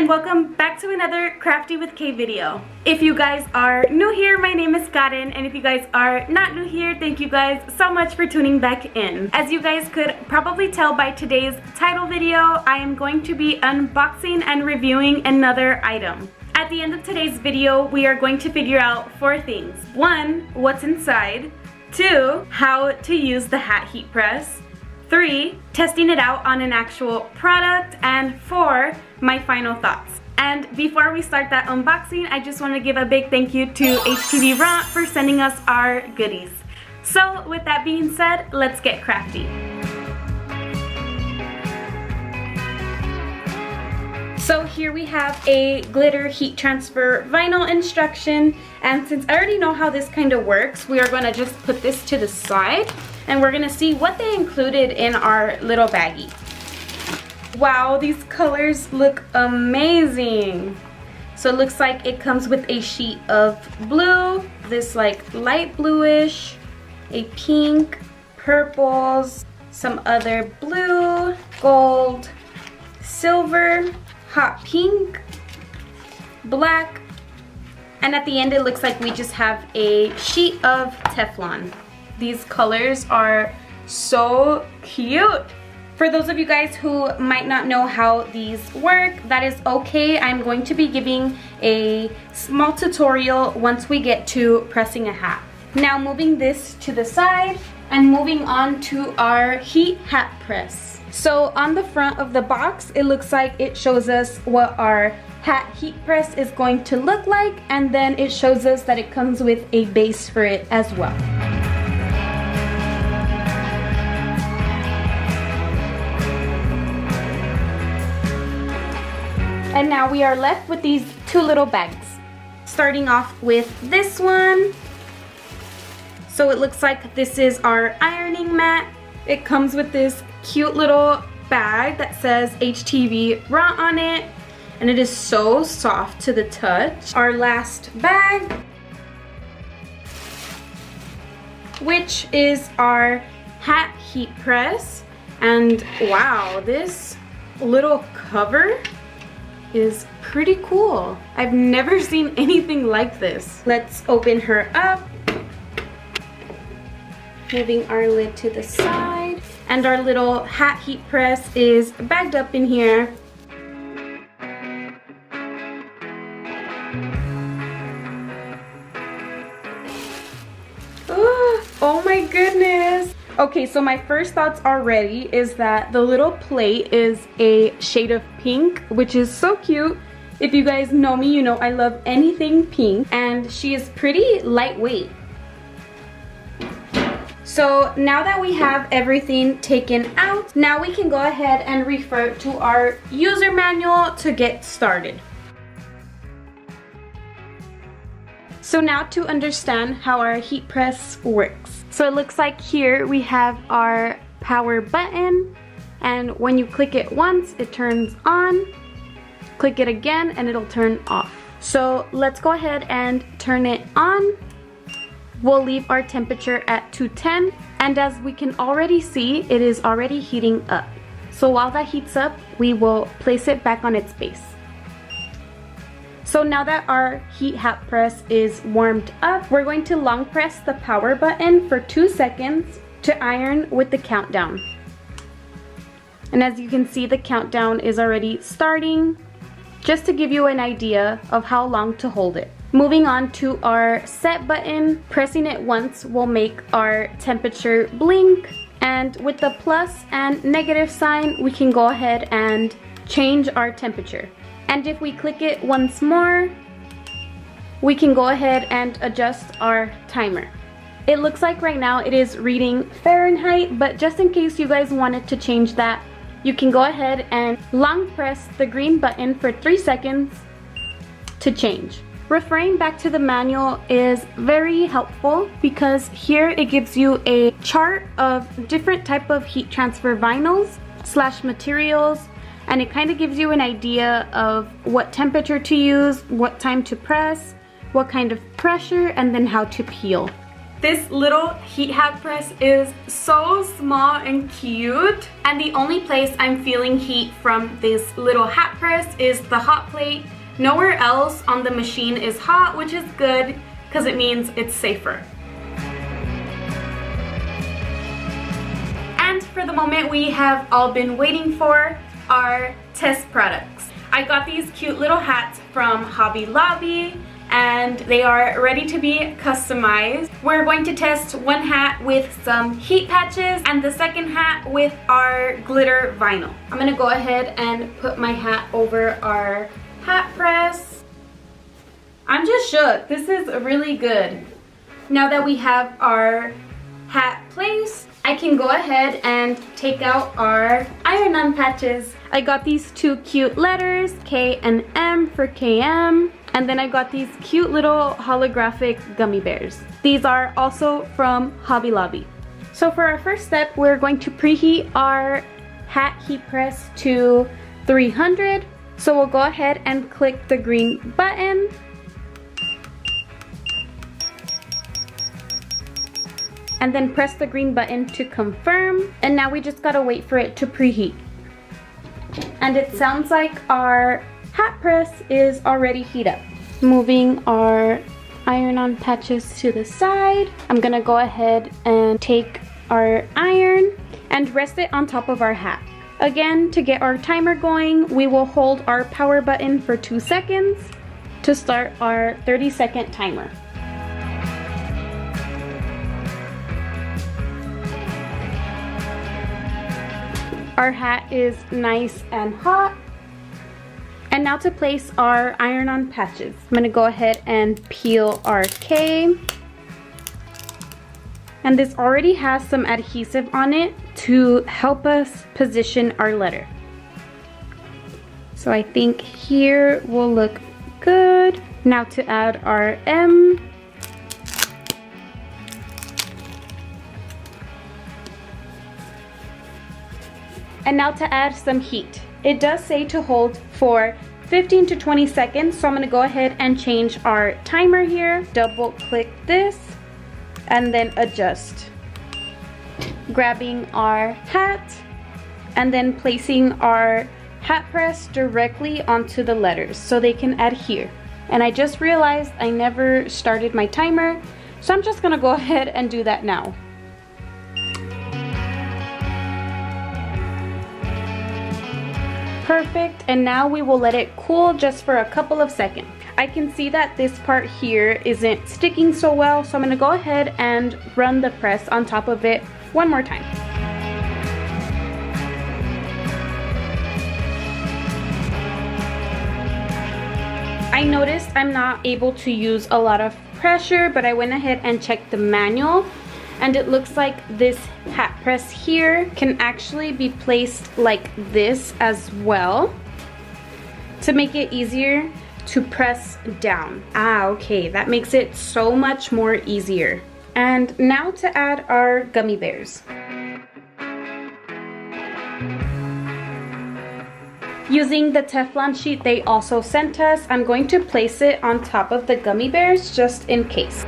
and welcome back to another Crafty with K video. If you guys are new here, my name is Karen, and if you guys are not new here, thank you guys so much for tuning back in. As you guys could probably tell by today's title video, I am going to be unboxing and reviewing another item. At the end of today's video, we are going to figure out 4 things. 1, what's inside. 2, how to use the hat heat press. 3, testing it out on an actual product. And 4, my final thoughts. And before we start that unboxing, I just want to give a big thank you to HTVRONT for sending us our goodies. So with that being said, let's get crafty. So here we have a glitter heat transfer vinyl instruction, and since I already know how this kind of works, we are going to just put this to the side and we're going to see what they included in our little baggie. Wow, these colors look amazing. So it looks like it comes with a sheet of blue, this like light bluish, a pink, purples, some other blue, gold, silver, hot pink, black, and at the end it looks like we just have a sheet of Teflon. These colors are so cute. For those of you guys who might not know how these work, that is okay. I'm going to be giving a small tutorial once we get to pressing a hat. Now moving this to the side and moving on to our heat hat press. So on the front of the box, it looks like it shows us what our hat heat press is going to look like, and then it shows us that it comes with a base for it as well. And now we are left with these 2 little bags. Starting off with this one. So it looks like this is our ironing mat. It comes with this cute little bag that says HTVRONT on it, and it is so soft to the touch. Our last bag, which is our hat heat press, and wow, this little cover is pretty cool. I've never seen anything like this. Let's open her up. Moving our lid to the side. And our little hat heat press is bagged up in here. Oh my goodness. Okay, so my first thoughts already is that the little plate is a shade of pink, which is so cute. If you guys know me, you know I love anything pink, and she is pretty lightweight. So now that we have everything taken out, now we can go ahead and refer to our user manual to get started. So now to understand how our heat press works. So it looks like here we have our power button, and when you click it once, it turns on. Click it again and it'll turn off. So let's go ahead and turn it on. We'll leave our temperature at 210, and as we can already see, it is already heating up. So while that heats up, we will place it back on its base. So now that our heat hat press is warmed up, we're going to long press the power button for 2 seconds to iron with the countdown. And as you can see, the countdown is already starting, just to give you an idea of how long to hold it. Moving on to our set button, pressing it once will make our temperature blink, and with the plus and negative sign, we can go ahead and change our temperature. And if we click it once more, we can go ahead and adjust our timer. It looks like right now it is reading Fahrenheit, but just in case you guys wanted to change that, you can go ahead and long press the green button for 3 seconds to change. Referring back to the manual is very helpful because here it gives you a chart of different type of heat transfer vinyls / materials, and it kind of gives you an idea of what temperature to use, what time to press, what kind of pressure, and then how to peel. This little heat hat press is so small and cute. And the only place I'm feeling heat from this little hat press is the hot plate. Nowhere else on the machine is hot, which is good because it means it's safer. And for the moment we have all been waiting for, our test products. I got these cute little hats from Hobby Lobby and they are ready to be customized. We're going to test one hat with some heat patches and the second hat with our glitter vinyl. I'm gonna go ahead and put my hat over our hat press. I'm just shook. This is really good. Now that we have our hat placed, I can go ahead and take out our iron-on patches. I got these two cute letters, K and M for KM. And then I got these cute little holographic gummy bears. These are also from Hobby Lobby. So for our first step, we're going to preheat our hat heat press to 300. So we'll go ahead and click the green button. And then press the green button to confirm. And now we just gotta wait for it to preheat. And it sounds like our hat press is already heat up. Moving our iron-on patches to the side. I'm gonna go ahead and take our iron and rest it on top of our hat. Again, to get our timer going, we will hold our power button for 2 seconds to start our 30-second timer. Our hat is nice and hot. And now to place our iron-on patches. I'm gonna go ahead and peel our K. And this already has some adhesive on it to help us position our letter. So I think here will look good. Now to add our M. And now to add some heat. It does say to hold for 15 to 20 seconds, so I'm gonna go ahead and change our timer here. Double click this and then adjust. Grabbing our hat and then placing our hat press directly onto the letters so they can adhere. And I just realized I never started my timer, so I'm just gonna go ahead and do that now. Perfect, and now we will let it cool just for a couple of seconds. I can see that this part here isn't sticking so well, so I'm gonna go ahead and run the press on top of it one more time. I noticed I'm not able to use a lot of pressure, but I went ahead and checked the manual. And it looks like this hat press here can actually be placed like this as well to make it easier to press down. Ah, okay, that makes it so much more easier. And now to add our gummy bears. Using the Teflon sheet they also sent us, I'm going to place it on top of the gummy bears just in case.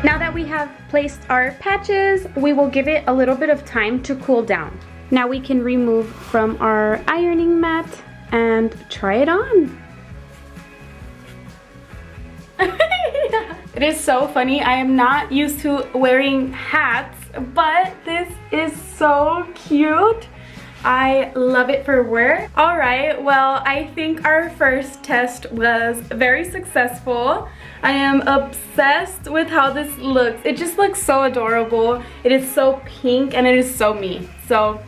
Now that we have placed our patches, we will give it a little bit of time to cool down. Now we can remove from our ironing mat and try it on. It is so funny. I am not used to wearing hats, but this is so cute. I love it for work. All right, well, I think our first test was very successful. I am obsessed with how this looks. It just looks so adorable. It is so pink and it is so me. So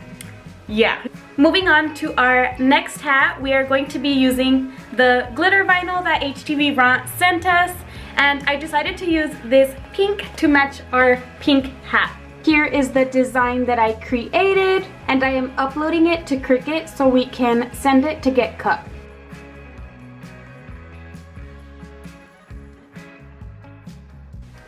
yeah. Moving on to our next hat, we are going to be using the glitter vinyl that HTVRONT sent us. And I decided to use this pink to match our pink hat. Here is the design that I created, and I am uploading it to Cricut so we can send it to get cut.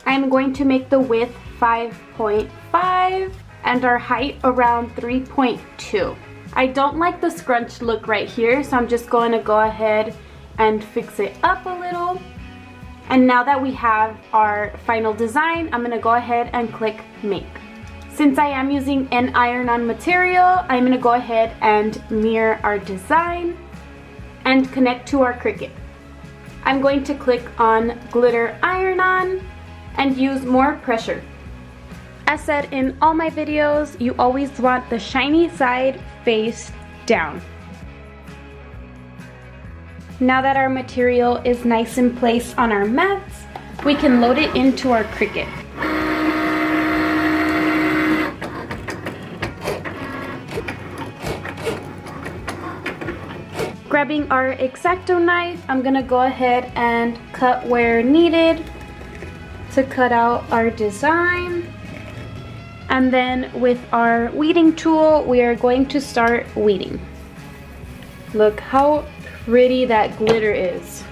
I'm going to make the width 5.5 and our height around 3.2. I don't like the scrunch look right here, so I'm just going to go ahead and fix it up a little. And now that we have our final design, I'm gonna go ahead and click make. Since I am using an iron-on material, I'm gonna go ahead and mirror our design and connect to our Cricut. I'm going to click on glitter iron-on and use more pressure. As said in all my videos, you always want the shiny side face down. Now that our material is nice in place on our mats, we can load it into our Cricut. Grabbing our X-Acto knife, I'm gonna go ahead and cut where needed to cut out our design. And then with our weeding tool, we are going to start weeding. Look how pretty that glitter is.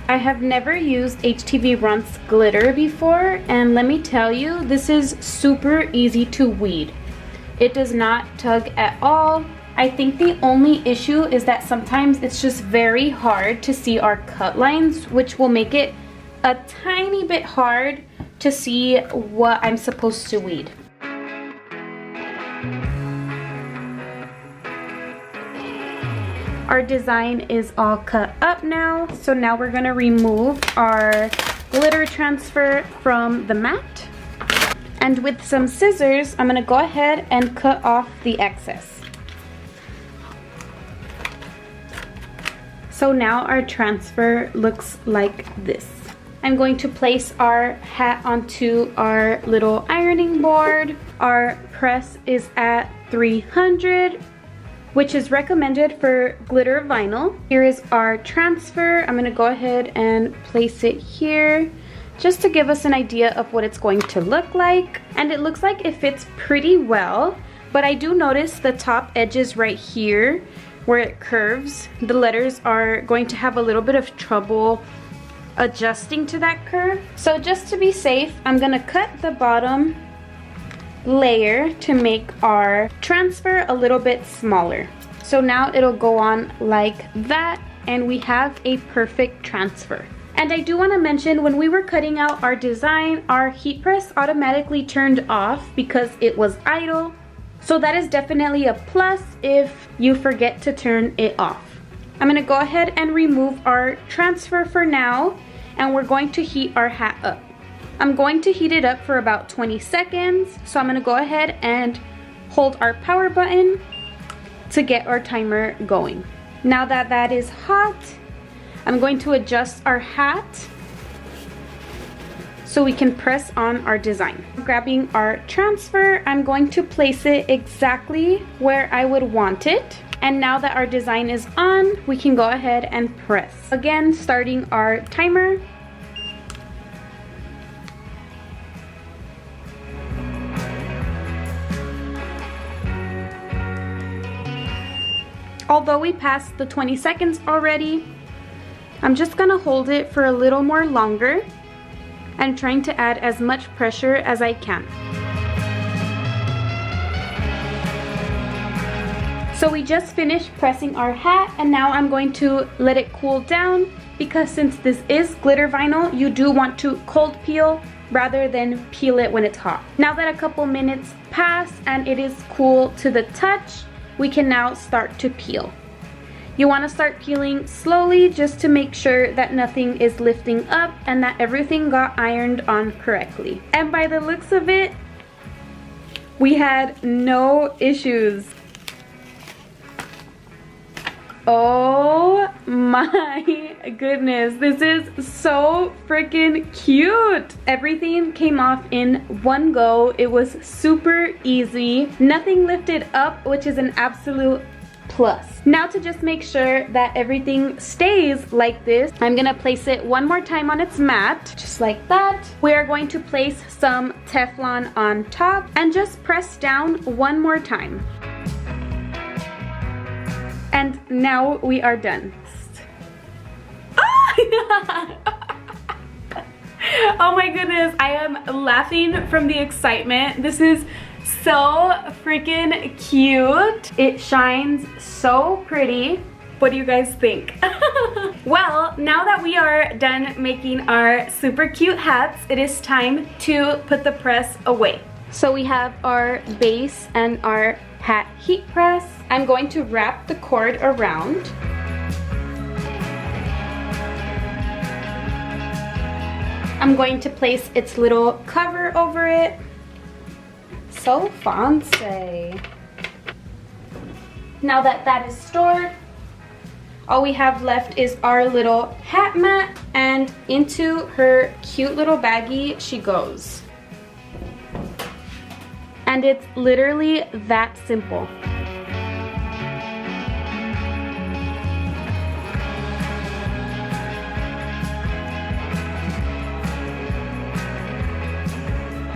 I have never used HTVRONT's glitter before, and let me tell you, this is super easy to weed. It does not tug at all. I think the only issue is that sometimes it's just very hard to see our cut lines, which will make it a tiny bit hard to see what I'm supposed to weed. Our design is all cut up now, so now we're gonna remove our glitter transfer from the mat. And with some scissors, I'm gonna go ahead and cut off the excess. So now our transfer looks like this. I'm going to place our hat onto our little ironing board. Our press is at 300, which is recommended for glitter vinyl. Here is our transfer. I'm gonna go ahead and place it here just to give us an idea of what it's going to look like. And it looks like it fits pretty well, but I do notice the top edges right here where it curves. The letters are going to have a little bit of trouble adjusting to that curve. So just to be safe, I'm gonna cut the bottom layer to make our transfer a little bit smaller. So now it'll go on like that, and we have a perfect transfer. And I do want to mention, when we were cutting out our design, our heat press automatically turned off because it was idle. So that is definitely a plus if you forget to turn it off. I'm gonna go ahead and remove our transfer for now, and we're going to heat our hat up. I'm going to heat it up for about 20 seconds. So I'm gonna go ahead and hold our power button to get our timer going. Now that that is hot, I'm going to adjust our hat so we can press on our design. Grabbing our transfer, I'm going to place it exactly where I would want it. And now that our design is on, we can go ahead and press. Again, starting our timer. Although we passed the 20 seconds already, I'm just gonna hold it for a little more longer and trying to add as much pressure as I can. So we just finished pressing our hat, and now I'm going to let it cool down, because since this is glitter vinyl, you do want to cold peel rather than peel it when it's hot. Now that a couple minutes pass and it is cool to the touch, we can now start to peel. You want to start peeling slowly just to make sure that nothing is lifting up and that everything got ironed on correctly. And by the looks of it, we had no issues. Oh my goodness, this is so freaking cute. Everything came off in one go. It was super easy. Nothing lifted up, which is an absolute plus. Now to just make sure that everything stays like this, I'm gonna place it one more time on its mat, just like that. We are going to place some Teflon on top and just press down one more time. And now we are done. Oh my goodness, I am laughing from the excitement. This is so freaking cute. It shines so pretty. What do you guys think? Well, now that we are done making our super cute hats, it is time to put the press away. So we have our base and our hat heat press. I'm going to wrap the cord around. I'm going to place its little cover over it. So fancy. Now that that is stored, all we have left is our little hat mat, and into her cute little baggie she goes. And it's literally that simple.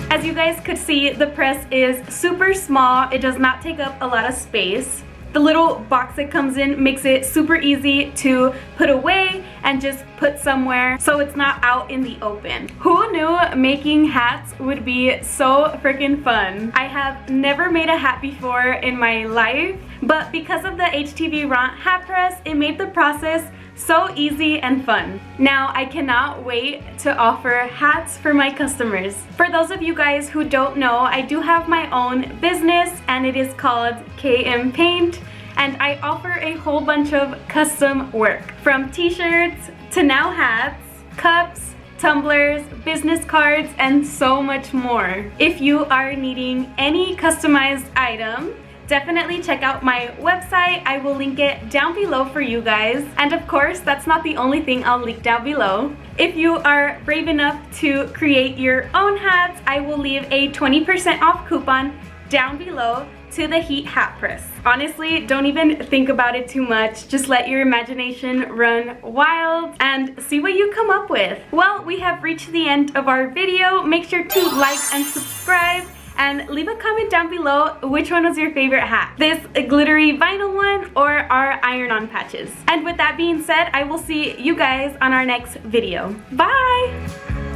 As you guys could see, the press is super small. It does not take up a lot of space. The little box it comes in makes it super easy to put away and just put somewhere so it's not out in the open. Who knew making hats would be so freaking fun? I have never made a hat before in my life, but because of the HTVRONT Hat Press, it made the process so easy and fun. Now I cannot wait to offer hats for my customers. For those of you guys who don't know, I do have my own business and it is called KM Paint, and I offer a whole bunch of custom work, from t-shirts to now hats, cups, tumblers, business cards, and so much more. If you are needing any customized item, definitely check out my website. I will link it down below for you guys. And of course, that's not the only thing I'll link down below. If you are brave enough to create your own hats, I will leave a 20% off coupon down below to the Heat Hat Press. Honestly, don't even think about it too much. Just let your imagination run wild and see what you come up with. Well, we have reached the end of our video. Make sure to like and subscribe, and leave a comment down below which one was your favorite hat. This glittery vinyl one or our iron-on patches. And with that being said, I will see you guys on our next video. Bye!